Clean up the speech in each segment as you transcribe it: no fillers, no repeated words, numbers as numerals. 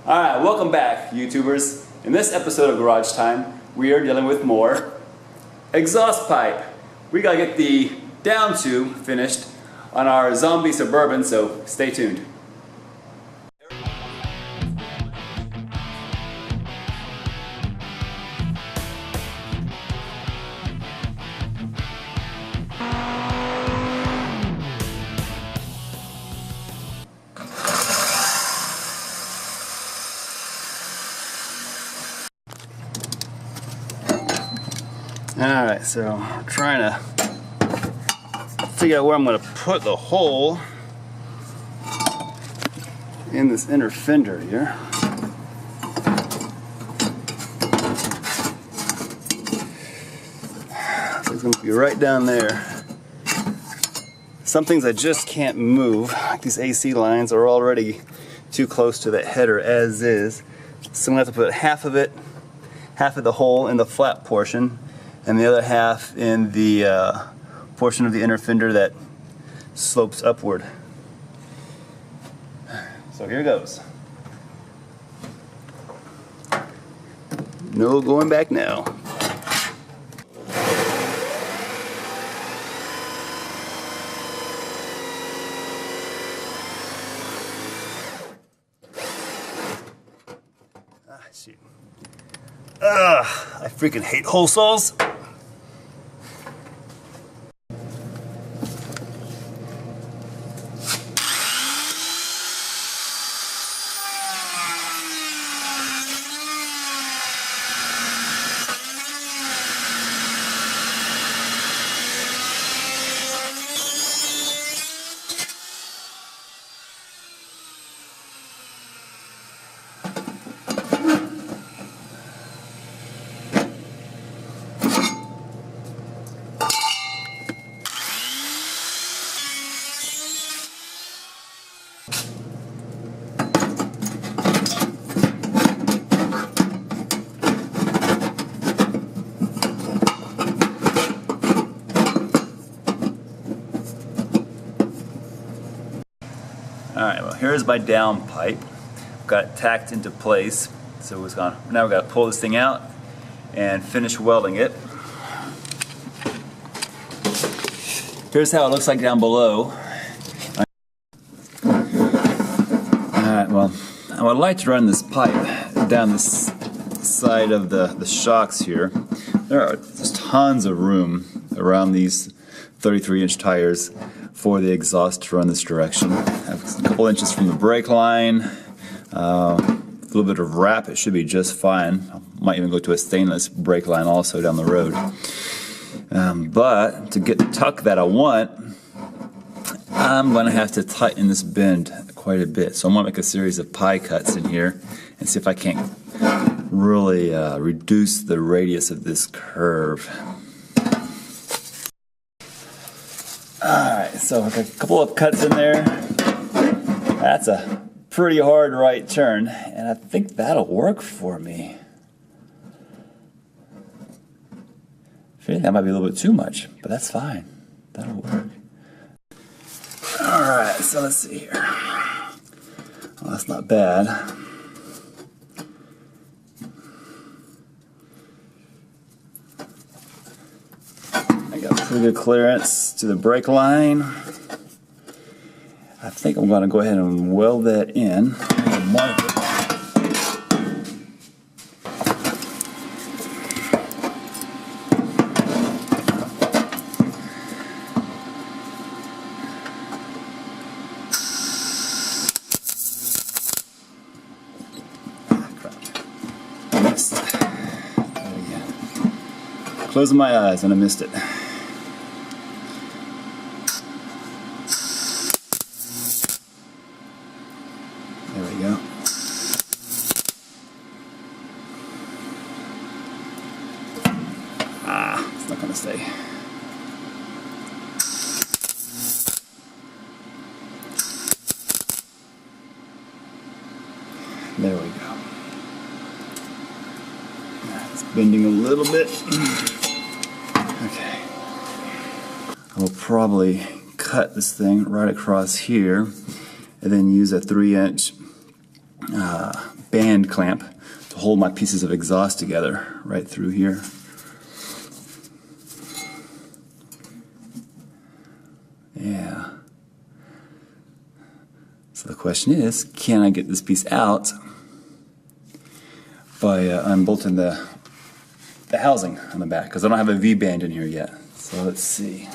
Alright, welcome back, YouTubers. In this episode of Garage Time, we are dealing with more exhaust pipe. We gotta get the down tube finished on our Zombie Suburban, so stay tuned. Alright, so I'm trying to figure out where I'm going to put the hole in this inner fender here. So it's going to be right down there. Some things I just can't move, like these AC lines are already too close to that header as is. So I'm going to have to put half of the hole in the flat portion, and the other half in the portion of the inner fender that slopes upward. So here goes. No going back now. Ah, shoot. I freaking hate hole saws. Alright, well here's my down pipe. I've got it tacked into place. So it's gone. Now we've got to pull this thing out and finish welding it. Here's how it looks like down below. Alright, well I would like to run this pipe down this side of the shocks here. There are just tons of room around these 33-inch tires for the exhaust to run this direction. I have a couple inches from the brake line, a little bit of wrap, it should be just fine. I might even go to a stainless brake line also down the road. But to get the tuck that I want, I'm going to have to tighten this bend quite a bit. So I'm going to make a series of pie cuts in here and see if I can't really reduce the radius of this curve. Alright, so a couple of cuts in there. That's a pretty hard right turn, and I think that'll work for me. I feel that might be a little bit too much, but that's fine. That'll work. Alright, so let's see here. Well, that's not bad. I got pretty good clearance to the brake line. I think I'm going to go ahead and weld that in. Mark it. Ah, crap. I missed it. There we go. Closing my eyes and I missed it. There we go. Ah, it's not going to stay. There we go. It's bending a little bit. Okay. I will probably cut this thing right across here and then use a 3-inch band clamp to hold my pieces of exhaust together right through here. Yeah. So the question is, can I get this piece out by unbolting the housing on the back? Because I don't have a V-band in here yet. So let's see.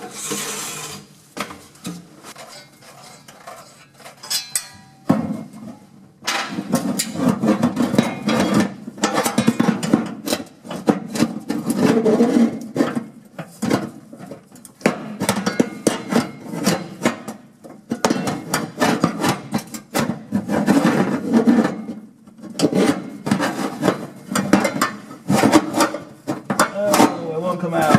Come out.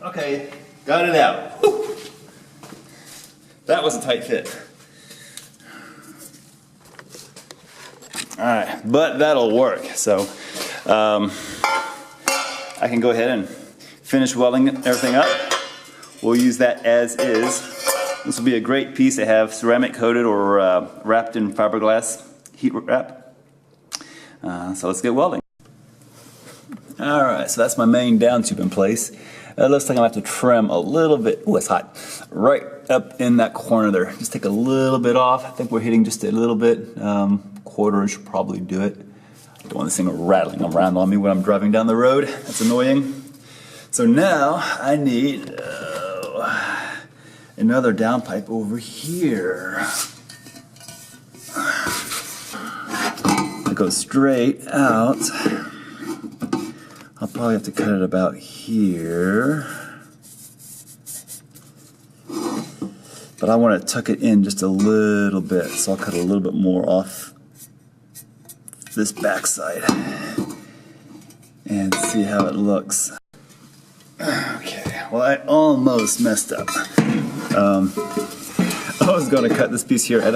Okay, got it out. Woo. That was a tight fit. Alright, but that'll work. So I can go ahead and finish welding everything up. We'll use that as is. This will be a great piece to have ceramic coated or wrapped in fiberglass heat wrap. So let's get welding. Alright, so that's my main down tube in place. It looks like I'm going to have to trim a little bit. Ooh, it's hot. Right up in that corner there. Just take a little bit off. I think we're hitting just a little bit. Quarter inch will probably do it. I don't want this thing rattling around on me when I'm driving down the road. That's annoying. So now I need another downpipe over here. It goes straight out. I'll probably have to cut it about here. But I want to tuck it in just a little bit, so I'll cut a little bit more off this backside and see how it looks. Okay, well I almost messed up. I was going to cut this piece here at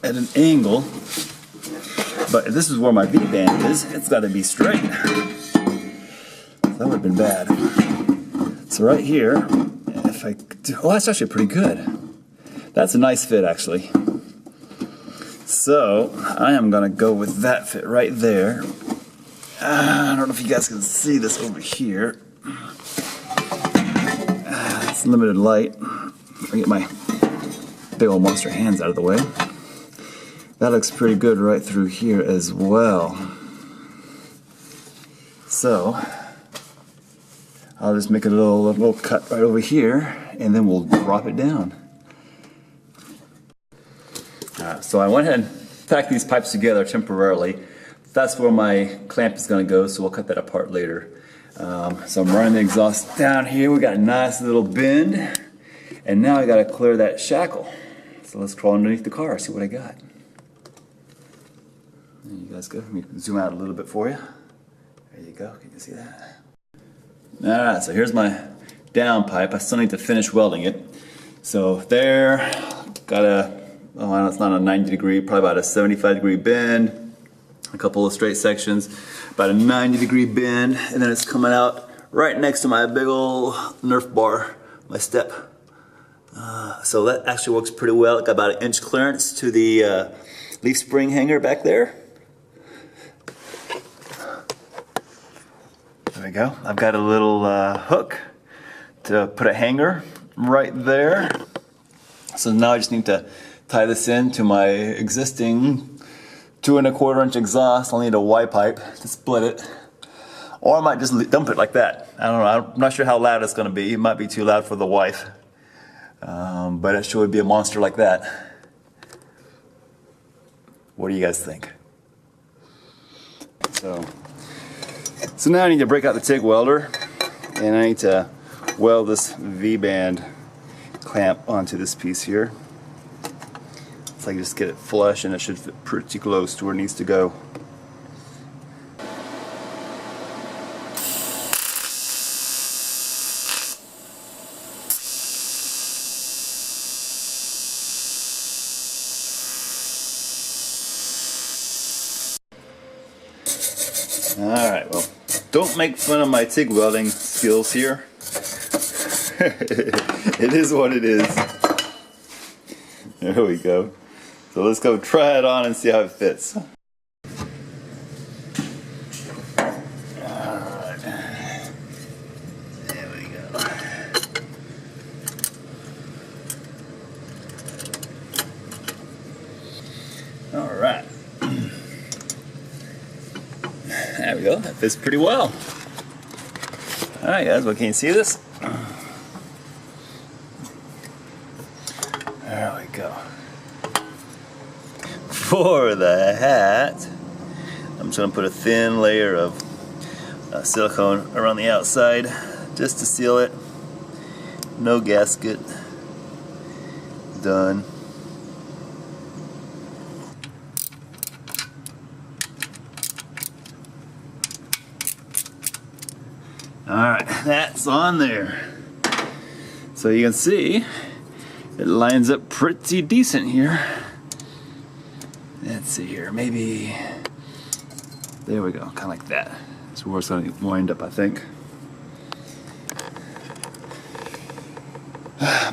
an angle, but if this is where my V-band is, it's got to be straight. That would have been bad. So right here, if I do, oh, that's actually pretty good. That's a nice fit, actually. So I am going to go with that fit right there. I don't know if you guys can see this over here. It's limited light. I'll get my big old monster hands out of the way. That looks pretty good right through here as well. So I'll just make a little cut right over here, and then we'll drop it down. So I went ahead and packed these pipes together temporarily. That's where my clamp is going to go, so we'll cut that apart later. So I'm running the exhaust down here. We got a nice little bend, and now I got to clear that shackle. So let's crawl underneath the car, see what I got. There you guys go. Let me zoom out a little bit for you. There you go. Can you see that? Alright, so here's my down pipe. I still need to finish welding it. So there, got a, oh, it's not a 90 degree, probably about a 75 degree bend. A couple of straight sections, about a 90 degree bend, and then it's coming out right next to my big old Nerf bar, my step. So that actually works pretty well. It got about an inch clearance to the leaf spring hanger back there. There we go. I've got a little hook to put a hanger right there. So now I just need to tie this in to my existing 2 1/4 inch exhaust. I'll need a Y pipe to split it. Or I might just dump it like that. I don't know. I'm not sure how loud it's going to be. It might be too loud for the wife. But it sure would be a monster like that. What do you guys think? So now I need to break out the TIG welder, and I need to weld this V-band clamp onto this piece here. So I can just get it flush, and it should fit pretty close to where it needs to go. Alright, well, don't make fun of my TIG welding skills here. It is what it is. There we go. So let's go try it on and see how it fits. Alright. There we go. Alright. There we go. That fits pretty well. Alright guys, well, can you see this? There we go. For the hat, I'm just going to put a thin layer of silicone around the outside just to seal it. No gasket. Done. Alright, that's on there. So you can see it lines up pretty decent here. Let's see here, maybe, there we go, kind of like that. That's where it's going to wind up, I think.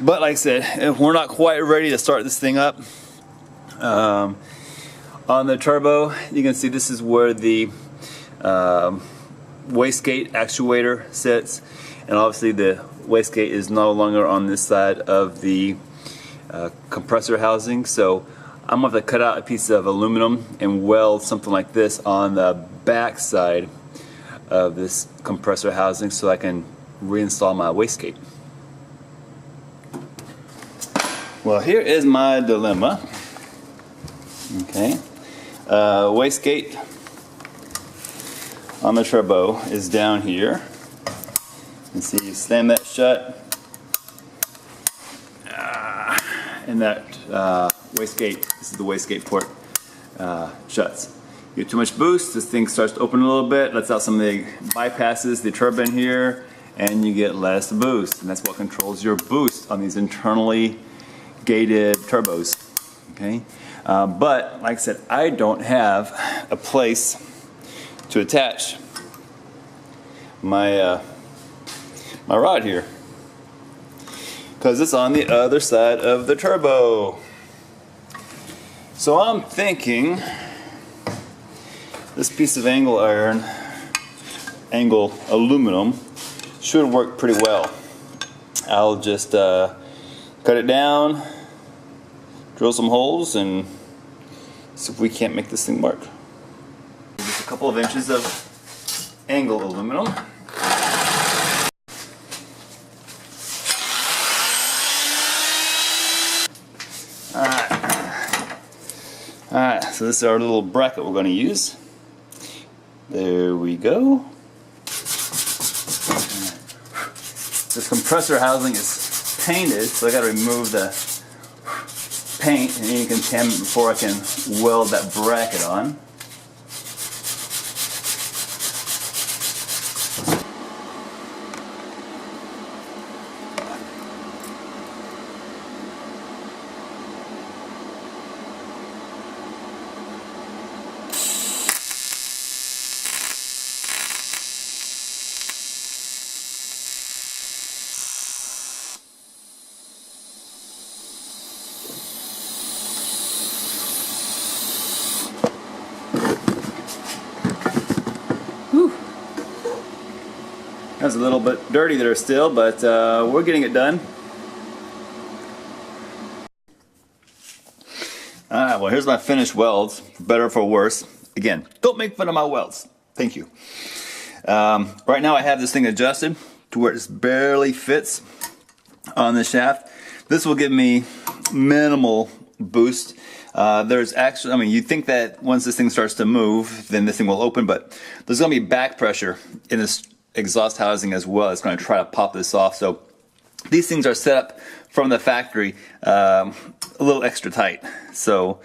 But like I said, we're not quite ready to start this thing up. On the turbo, you can see this is where the wastegate actuator sits, and obviously the wastegate is no longer on this side of the compressor housing, so I'm going to have to cut out a piece of aluminum and weld something like this on the back side of this compressor housing so I can reinstall my wastegate. Well, here is my dilemma. Okay, wastegate on the turbo is down here. You see, you slam that shut, and that wastegate, this is the wastegate port, shuts. You get too much boost, this thing starts to open a little bit, lets out some of the bypasses the turbine here, and you get less boost. And that's what controls your boost on these internally gated turbos. Okay, but like I said, I don't have a place to attach my my rod here because it's on the other side of the turbo. So I'm thinking this piece of angle aluminum should work pretty well. I'll just cut it down, drill some holes, and see if we can't make this thing work. Just a couple of inches of angle aluminum. Alright, so this is our little bracket we're going to use. There we go. This compressor housing is painted, so I got to remove the paint and any contaminant before I can weld that bracket on. That's a little bit dirty there still, but we're getting it done. Alright, well, here's my finished welds, for better or for worse. Again, don't make fun of my welds. Thank you. Right now I have this thing adjusted to where it barely fits on the shaft. This will give me minimal boost. There's actually, I mean, you'd think that once this thing starts to move, then this thing will open, but there's going to be back pressure in this exhaust housing as well. It's going to try to pop this off. So these things are set up from the factory a little extra tight. So,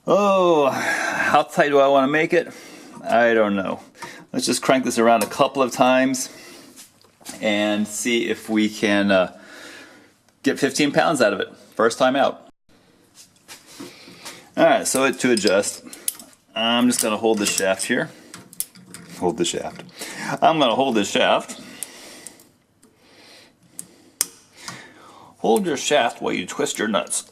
oh, how tight do I want to make it? I don't know. Let's just crank this around a couple of times and see if we can get 15 pounds out of it first time out. Alright, so to adjust, I'm just going to hold this shaft here hold the shaft. I'm going to hold this shaft. Hold your shaft while you twist your nuts.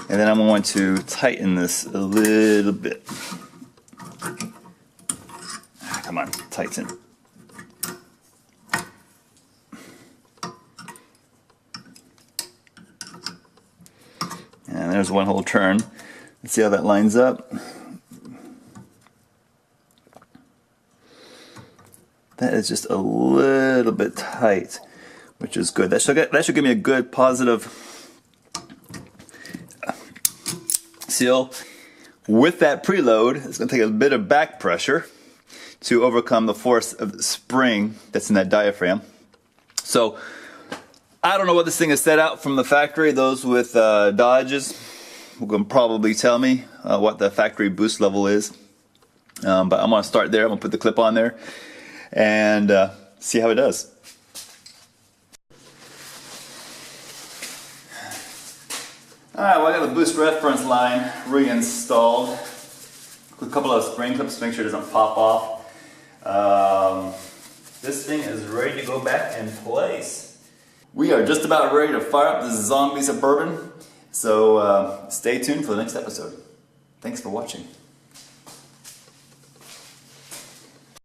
And then I'm going to tighten this a little bit. Come on, tighten. And there's one whole turn. Let's see how that lines up. That is just a little bit tight, which is good. That should give me a good positive seal. With that preload, it's going to take a bit of back pressure to overcome the force of the spring that's in that diaphragm. So I don't know what this thing is set out from the factory. Those with Dodges will probably tell me what the factory boost level is. But I'm going to start there. I'm going to put the clip on there and see how it does. Alright, well I got the boost reference line reinstalled with a couple of spring clips to make sure it doesn't pop off. This thing is ready to go back in place. We are just about ready to fire up this Zombie Suburban, so stay tuned for the next episode. Thanks for watching.